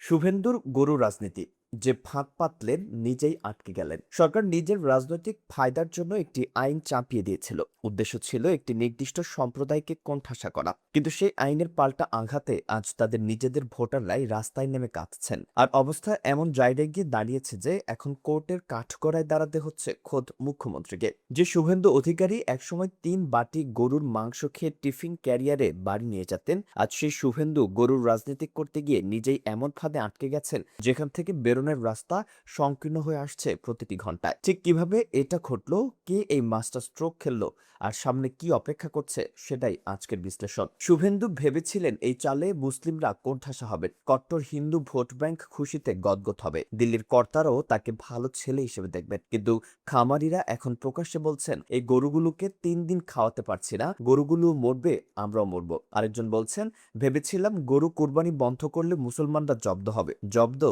শুভেন্দুর গরু রাজনীতি যে ফাঁদ পাতলেন নিজেই আটকে গেলেন। সরকার নিজের রাজনৈতিক ফায়দার জন্য একটি আইন চাপিয়ে দিয়েছিল। উদ্দেশ্য ছিল একটি নির্দিষ্ট সম্প্রদায়কে কোণঠাসা করা, কিন্তু সেই আইনের পাল্টা আঘাতে আজ তাদের নিজেদের ভোটাররাই রাস্তায় নেমে কাঁদছেন। আর অবস্থা এমন জায়গায় গিয়ে দাঁড়িয়েছে যে এখন কোর্টের কাঠগড়ায় দাঁড়াতে হচ্ছে খোদ মুখ্যমন্ত্রীকে। যে শুভেন্দু অধিকারী একসময় 3 বাটি গরুর মাংস খেয়ে টিফিন ক্যারিয়ারে বাড়ি নিয়ে যেতেন, আজ সেই শুভেন্দু গরুর রাজনীতি করতে গিয়ে নিজেই এমন ফাঁদে আটকে গেছেন যেখান থেকে বেরোনোর রাস্তা সংকীর্ণ হয়ে আসছে প্রতিটি ঘন্টায়। ঠিক কিভাবে এটা ঘটলো, কে এই মাস্টার স্ট্রোক খেললো, আর সামনে কি অপেক্ষা করছে, সেটাই আজকের বিশ্লেষণ। শুভেন্দু ভেবেছিলেন এই চালে মুসলিমরা কোণঠাসা হবেন, কট্টর হিন্দু ভোট ব্যাংক খুশিতে গদগদ হবে, দিল্লির কর্তারাও তাকে ভালো ছেলে হিসেবে দেখবেন। কিন্তু খামারিরা এখন প্রকাশ্যে বলছেন এই গরুগুলোকে 3 দিন খাওয়াতে পারছি না, গরুগুলো মরবে, আমরাও মরবো। আরেকজন বলছেন ভেবেছিলাম গরু কুরবানি বন্ধ করলে মুসলমানরা জব্দ হবে, জব্দ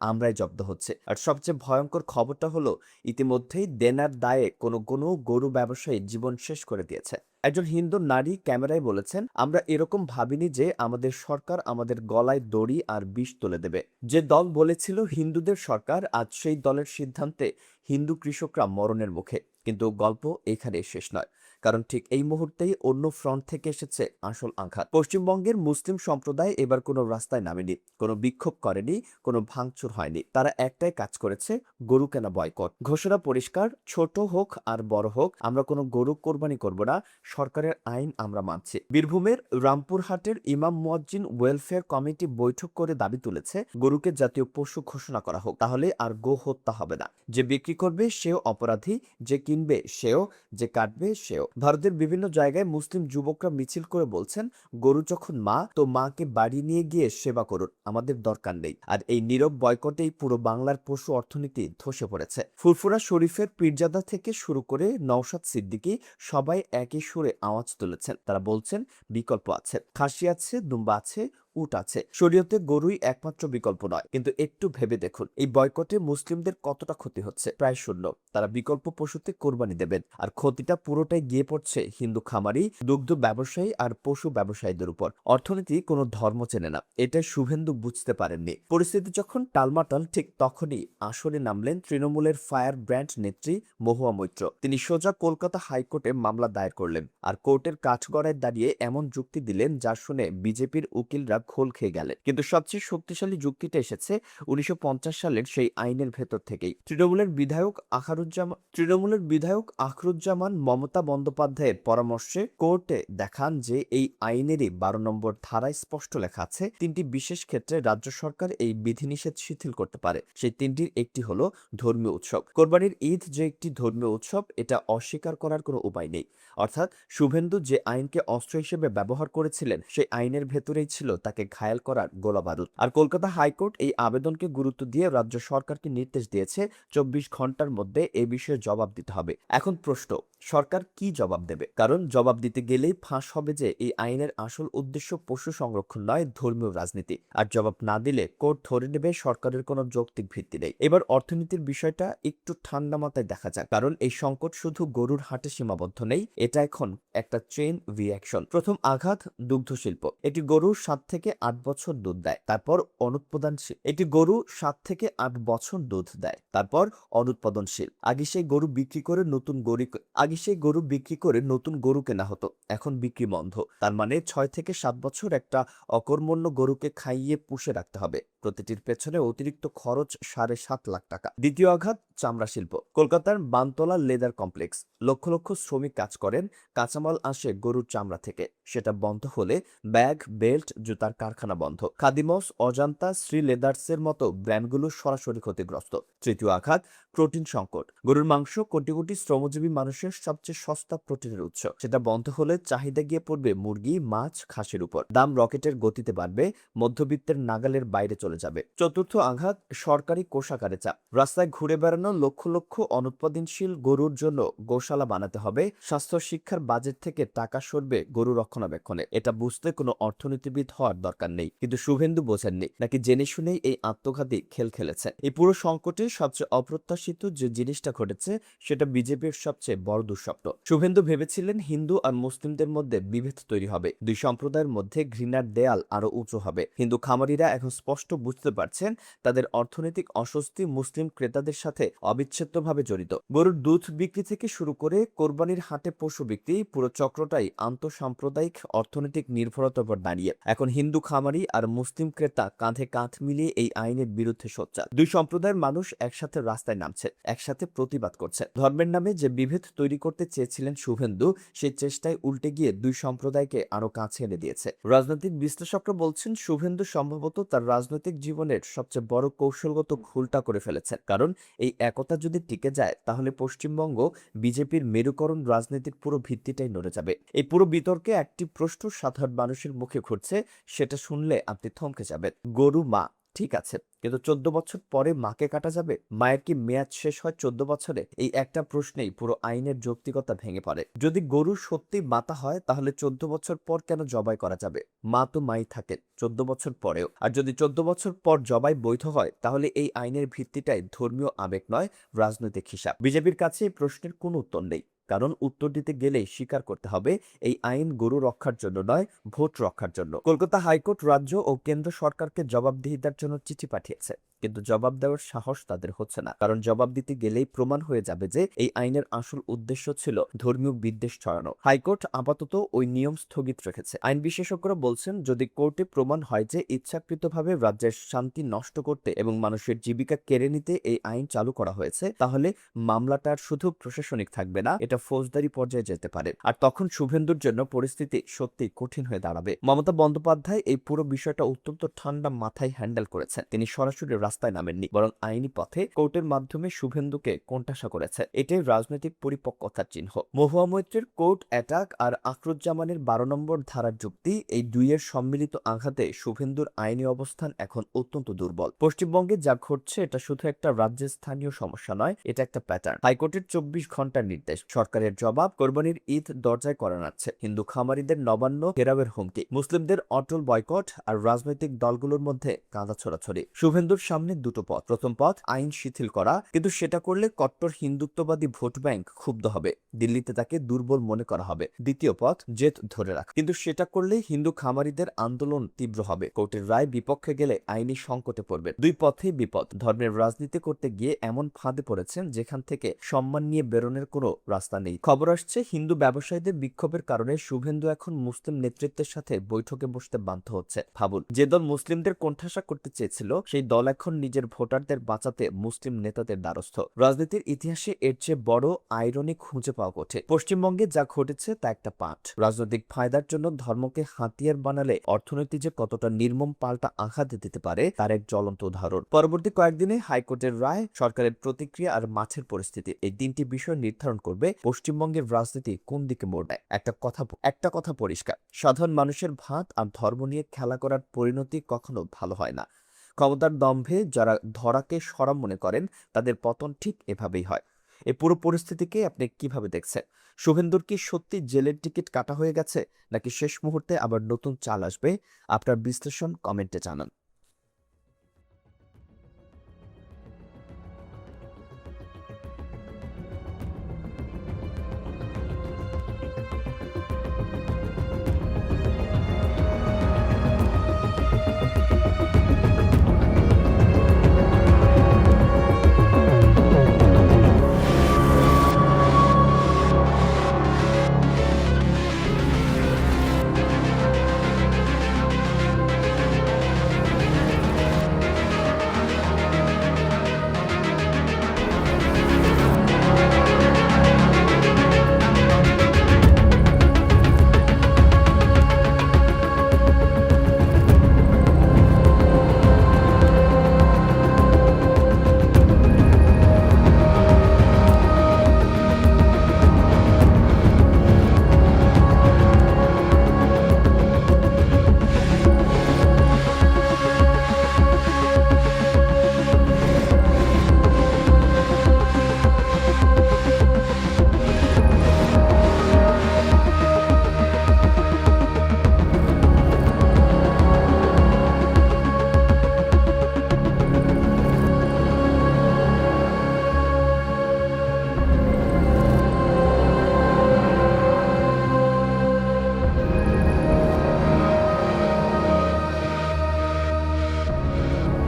আমরাই জব্দ হচ্ছে। আর সবচেয়ে ভয়ঙ্কর খবরটা হলো ইতিমধ্যেই দেনার দায়ে কোনো কোনো গরু ব্যবসায়ী জীবন শেষ করে দিয়েছে। একজন হিন্দু নারী ক্যামেরায় বলেছেন, আমরা এরকম ভাবিনি যে আমাদের সরকার আমাদের গলায় দড়ি আর বিষ তুলে দেবে। যে দল বলেছিল হিন্দুদের সরকার, আজ সেই দলের সিদ্ধান্তে হিন্দু কৃষকরা মরণের মুখে। কিন্তু গল্প এখানে শেষ নয়, কারণ ঠিক এই মুহূর্তেই অন্য ফ্রন্ট থেকে এসেছে আসল আঘাত। পশ্চিমবঙ্গের মুসলিম সম্প্রদায় এবার কোনো রাস্তায় নামেনি, কোনো বিক্ষোভ করেনি, কোনো ভাঙচুর হয়নি। তারা একটাই কাজ করেছে, গরু কেনা বয়কট। ঘোষণা পরিষ্কার, ছোট হোক আর বড় হোক, আমরা কোনো গরু কোরবানি করব না, সরকারের আইন আমরা মানছি। বীরভূমের রামপুরহাটের ইমাম মুয়াজ্জিন ওয়েলফেয়ার কমিটি বৈঠক করে দাবি তুলেছে গরুকে জাতীয় পশু ঘোষণা করা হোক, তাহলে আর গো হত্যা হবে না। যে বিক্রি করবে সেও অপরাধী, যে কিনবে সেও, যে কাটবে সেও। ভারতের বিভিন্ন জায়গায় মুসলিম যুবকরা মিছিল করে বলছেন, গরু যখন মা, তো মাকে বাড়ি নিয়ে গিয়ে সেবা করুন, আমাদের দরকার নেই। আর এই নীরব বয়কটেই পুরো বাংলার পশু অর্থনীতি ধসে পড়েছে। ফুরফুরা শরীফের পীরজাদা থেকে শুরু করে নওশাদ সিদ্দিকী সবাই একই সুরে আওয়াজ তুলেছেন। তারা বলছেন বিকল্প আছে, খাসি আছে, দুম্বা আছে, উট আছে, শরীয়তে গরুই একমাত্র বিকল্প নয়। কিন্তু একটু ভেবে দেখুন এই বয়কটে মুসলিমদের কতটা ক্ষতি হচ্ছে? প্রায় শূন্য। তারা বিকল্প পশুতে কোরবানি দেবেন, আর ক্ষতিটা পুরোটাই গিয়ে পড়ছে হিন্দু খামারি, দুগ্ধ ব্যবসায়ী আর পশু ব্যবসায়ীদের উপর। অর্থনীতি কোনো ধর্ম চেনে না, এটা শুভেন্দু বুঝতে পারেননি। পরিস্থিতি যখন টালমাটাল, ঠিক তখনই আসরে নামলেন তৃণমূলের ফায়ার ব্র্যান্ড নেত্রী মহুয়া মৈত্র। তিনি সোজা কলকাতা হাইকোর্টে মামলা দায়ের করলেন, আর কোর্টের কাঠগড়ায় দাঁড়িয়ে এমন যুক্তি দিলেন যা শুনে বিজেপির উকিলরা খোল খেয়ে গেলেন। কিন্তু সবচেয়ে শক্তিশালী যুক্তিটা এসেছে 1950 সালের সেই আইনের ভেতর থেকেই। তৃণমূলের বিধায়ক আখরুজ্জামান মমতা বন্দ্যোপাধ্যায়ের পরামর্শে কোর্টে দেখান যে এই আইনেরই 12 নম্বর ধারায় স্পষ্ট লেখা আছে 3টি বিশেষ ক্ষেত্রে রাজ্য সরকার এই বিধিনিষেধ শিথিল করতে পারে। সেই 3টির একটি হলো ধর্মীয় উৎসব। কোরবানির ঈদ যে একটি ধর্মীয় উৎসব, এটা অস্বীকার করার কোনো উপায় নেই। অর্থাৎ শুভেন্দু যে আইনকে অস্ত্র হিসেবে ব্যবহার করেছিলেন, সেই আইনের ভেতরেই ছিল তাকে ঘায়েল করার গোলাবারুদ। আর কলকাতা হাইকোর্ট এই আবেদনকে গুরুত্ব দিয়ে রাজ্য সরকারকে নির্দেশ দিয়েছে 24 ঘন্টার মধ্যে এ বিষয়ে জবাব দিতে হবে। এখন প্রশ্ন, সরকার কি জবাব দেবে? কারণ জবাব দিতে গেলেই ফাঁস হবে যে এই আইনের আসল উদ্দেশ্য পশু সংরক্ষণ নয়, ধর্মীয় রাজনীতি। আর জবাব না দিলে কোর্ট ধরে নেবে সরকারের কোনো যৌক্তিক ভিত্তি নেই। এবার অর্থনীতির বিষয়টা একটু ঠান্ডা মাথায় দেখা যাক, কারণ এই সংকট শুধু গরুর হাটে সীমাবদ্ধ নেই, এটা এখন একটা চেইন রিঅ্যাকশন। প্রথম আঘাত দুগ্ধ শিল্প। একটি গরু 7 থেকে 8 বছর দুধ দেয়, তারপর অনুৎপাদনশীল। একটি গরু 7 থেকে 8 বছর দুধ দেয়, তারপর অনুৎপাদনশীল। আগে সেই গরু বিক্রি করে নতুন গরু কেনা হতো, এখন বিক্রি বন্ধ। তার মানে 6 থেকে 7 বছর একটা অকর্মণ্য গরুকে খাইয়ে পুষে রাখতে হবে। প্রতিটির পেছনে অতিরিক্ত খরচ 7.5 লাখ টাকা। দ্বিতীয় আঘাত চামড়া শিল্প। কলকাতার বানতলা লেদার কমপ্লেক্স, লক্ষ লক্ষ শ্রমিক কাজ করেন, কাঁচামাল আসে গরুর চামড়া থেকে। সেটা বন্ধ হলে ব্যাগ, বেল্ট, জুতার কারখানা বন্ধ। খাদিমস, অজান্তা, শ্রী লেদার্সের মতো ব্র্যান্ডগুলো সরাসরি ক্ষতিগ্রস্ত। তৃতীয় আঘাত প্রোটিন সংকট। গরুর মাংস কোটি কোটি শ্রমজীবী মানুষের সবচেয়ে সস্তা প্রোটিনের উৎস, সেটা বন্ধ হলে চাহিদা গিয়ে পড়বে মুরগি, মাছ, খাসির উপর। দাম রকেটের গতিতে বাড়বে, মধ্যবিত্তের নাগালের বাইরে চলে যাবে। চতুর্থ আঘাত সরকারি কোষাগারে চাপ। রাস্তায় ঘুরে বেড়ানো লক্ষ লক্ষ অনুৎপাদনশীল গরুর জন্য গোশালা বানাতে হবে, স্বাস্থ্য শিক্ষার বাজেট থেকে টাকা সরবে গরু রক্ষণাবেক্ষণে। এটা বুঝতে কোনো অর্থনীতিবিদ হওয়ার দরকার নেই, কিন্তু শুভেন্দু বোঝেননি নাকি জেনে শুনেই এই আত্মঘাতী খেল খেলেছে। এই পুরো সংকটে সবচেয়ে অপ্রত্যাশিত যে জিনিসটা ঘটেছে সেটা বিজেপির সবচেয়ে বড় দুঃস্বপ্ন। শুভেন্দু ভেবেছিলেন হিন্দু আর মুসলিমদের মধ্যে বিভেদ তৈরি হবে, দুই সম্প্রদায়ের মধ্যে ঘৃণার দেয়াল আরো উঁচু হবে। হিন্দু খামারিরা এখন স্পষ্ট বুঝতে পারছেন তাদের অর্থনৈতিক অস্বস্তি মুসলিম ক্রেতাদের সাথে অবিচ্ছেদ্যভাবে জড়িত। গরুর দুধ বিক্রি থেকে শুরু করে কোরবানির হাটে পশু বিক্রি, পুরো চক্রটাই আন্তঃসাম্প্রদায়িক অর্থনৈতিক নির্ভরতার উপর দাঁড়িয়ে। এখন হিন্দু খামারি আর মুসলিম ক্রেতা কাঁধে কাঁধ মিলিয়ে এই আইনের বিরুদ্ধে সোচ্চার। দুই সম্প্রদায়ের মানুষ একসাথে রাস্তায় নামছে, একসাথে প্রতিবাদ করছে। ধর্মের নামে যে বিভেদ তৈরি করতে চেয়েছিলেন শুভেন্দু, সেই চেষ্টায় উল্টে গিয়ে দুই সম্প্রদায়কে আরো কাছে এনে দিয়েছে। রাজনৈতিক বিশ্লেষকরা বলছেন শুভেন্দু সম্ভবত তার রাজনৈতিক জীবনের সবচেয়ে বড় কৌশলগত ভুলটা করে ফেলেছেন। কারণ এই একতা যদি টিকে যায় তাহলে পশ্চিমবঙ্গ বিজেপির মেরুকরণ রাজনীতির পুরো ভিত্তিটাই নড়ে যাবে। এই পুরো বিতর্কে একটি প্রশ্ন সাধারণ মানুষের মুখে ঘুরছে, সেটা শুনলে আপনি থমকে যাবেন। গরু মা, ঠিক আছে, কিন্তু 14 বছর পরে মাকে কাটা যাবে? মায়ের কি মেয়াদ শেষ হয় 14 বছরে? এই একটা প্রশ্নেই পুরো আইনের যৌক্তিকতা ভেঙে পড়ে। যদি গরু সত্যি মাতা হয় তাহলে 14 বছর পর কেন জবাই করা যাবে? মা তো মাই থাকেন 14 বছর পরেও। আর যদি 14 বছর পর জবাই বৈধ হয় তাহলে এই আইনের ভিত্তিটাই ধর্মীয় আবেগ নয়, রাজনৈতিক হিসাব। বিজেপির কাছে এই প্রশ্নের কোনো উত্তর নেই, কারণ উত্তর দিতে গেলেই স্বীকার করতে হবে এই আইন গরু রক্ষার জন্য নয়, ভোট রক্ষার জন্য। কলকাতা হাইকোর্ট রাজ্য ও কেন্দ্র সরকারকে জবাবদিহিতার জন্য চিঠি পাঠিয়েছে, কিন্তু জবাব দেওয়ার সাহস তাদের হচ্ছে না। কারণ জবাব দিতে গেলেই প্রমাণ হয়ে যাবে যে এই আইনের আসল উদ্দেশ্য ছিল ধর্মীয় বিদ্বেষ ছড়ানো। হাইকোর্ট আপাতত ওই নিয়ম স্থগিত রেখেছে। আইন বিশেষজ্ঞরা বলছেন যদি কোর্টে প্রমাণ হয় যে ইচ্ছাকৃতভাবে রাজ্যের শান্তি নষ্ট করতে এবং মানুষের জীবিকা কেড়ে নিতে এই আইন চালু করা হয়েছে, তাহলে মামলাটার শুধু প্রশাসনিক থাকবে না, এটা ফৌজদারি পর্যায়ে যেতে পারে। আর তখন শুভেন্দুর জন্য পরিস্থিতি সত্যি কঠিন হয়ে দাঁড়াবে। মমতা বন্দ্যোপাধ্যায় এই পুরো বিষয়টা অত্যন্ত ঠান্ডা মাথায় হ্যান্ডেল করেছেন। তিনি সরাসরি রাস্তায় নামেননি, বরং আইনি পথে কোর্টের মাধ্যমে শুভেন্দুকে কোণঠাসা করেছে। এটাই রাজনৈতিক পরিপক্কতার চিহ্ন। মহুয়া মৈত্রের কোর্ট অ্যাটাক আর আকরুজ্জামানের 12 নম্বর ধারার যুক্তি, এই দুইয়ের সম্মিলিত আঘাতে শুভেন্দুর আইনি অবস্থান এখন অত্যন্ত দুর্বল। পশ্চিমবঙ্গে যা ঘটছে এটা শুধু একটা রাজ্যের স্থানীয় সমস্যা নয়, এটা একটা প্যাটার্ন। হাইকোর্টের 24 ঘন্টার নির্দেশ, সরকারের জবাব, কোরবানির ঈদ দরজায় করা নাড়ছে, হিন্দু খামারিদের নবান্ন ঘেরাওয়ের হুমকি, মুসলিমদের অটল বয়কট, আর রাজনৈতিক দলগুলোর মধ্যে কাঁদা ছড়াছড়ি। শুভেন্দুর সামনে দুটো পথ। প্রথম পথ আইন শিথিল করা, কিন্তু সেটা করলে কট্টর হিন্দুত্ববাদী ভোট ব্যাংক ক্ষুব্ধ হবে, দিল্লিতে তাকে দুর্বল মনে করা হবে। দ্বিতীয় পথ জেদ ধরে রাখা, কিন্তু সেটা করলে হিন্দু খামারিদের আন্দোলন তীব্র হবে, কোর্টের রায় বিপক্ষে গেলে আইনি সংকটে পড়বে। দুই পথেই বিপদ। ধর্মের রাজনীতি করতে গিয়ে এমন ফাঁদে পড়েছেন যেখান থেকে সম্মান নিয়ে বেরোনোর কোনো রাস্তা নেই। খবর আসছে হিন্দু ব্যবসায়ীদের বিক্ষোভের কারণে শুভেন্দু এখন মুসলিম নেতৃত্বের সাথে বৈঠকে বসতে বাধ্য হচ্ছে। ভাবুন, যে দল মুসলিমদের কোণঠাসা করতে চেয়েছিল সেই দল এখন নিজের ভোটারদের বাঁচাতে মুসলিম নেতাদের দ্বারস্থ। রাজনীতির ইতিহাসে এর চেয়ে বড় আইরনি খুঁজে পাওয়া কঠিন। পশ্চিমবঙ্গে যা ঘটেছে তা একটা পাঠ। রাজনৈতিক ফায়দার জন্য ধর্মকে হাতিয়ার বানালে অর্থনীতি যে কতটা নির্মম পাল্টা আঘাত দিতে পারে তার এক জ্বলন্ত উদাহরণ। পরবর্তী কয়েকদিনে হাইকোর্টের রায়, সরকারের প্রতিক্রিয়া আর মাঠের পরিস্থিতি, এই তিনটি বিষয় নির্ধারণ করবে পশ্চিমবঙ্গের রাজনীতি কোন দিকে মোড় নেয়। একটা কথা পরিষ্কার, সাধারণ মানুষের ভাত আর ধর্ম নিয়ে খেলা করার পরিণতি কখনো ভালো হয় না। ক্ষমতার দম্ভে যারা ধরাকে সরব মনে করেন তাদের পতন ঠিক এভাবেই হয়। এই পুরো পরিস্থিতিকে আপনি কিভাবে দেখছেন? শুভেন্দুর কি সত্যি জেলের টিকিট কাটা হয়ে গেছে, নাকি শেষ মুহূর্তে আবার নতুন চাল আসবে? আপনার বিশ্লেষণ কমেন্টে জানান।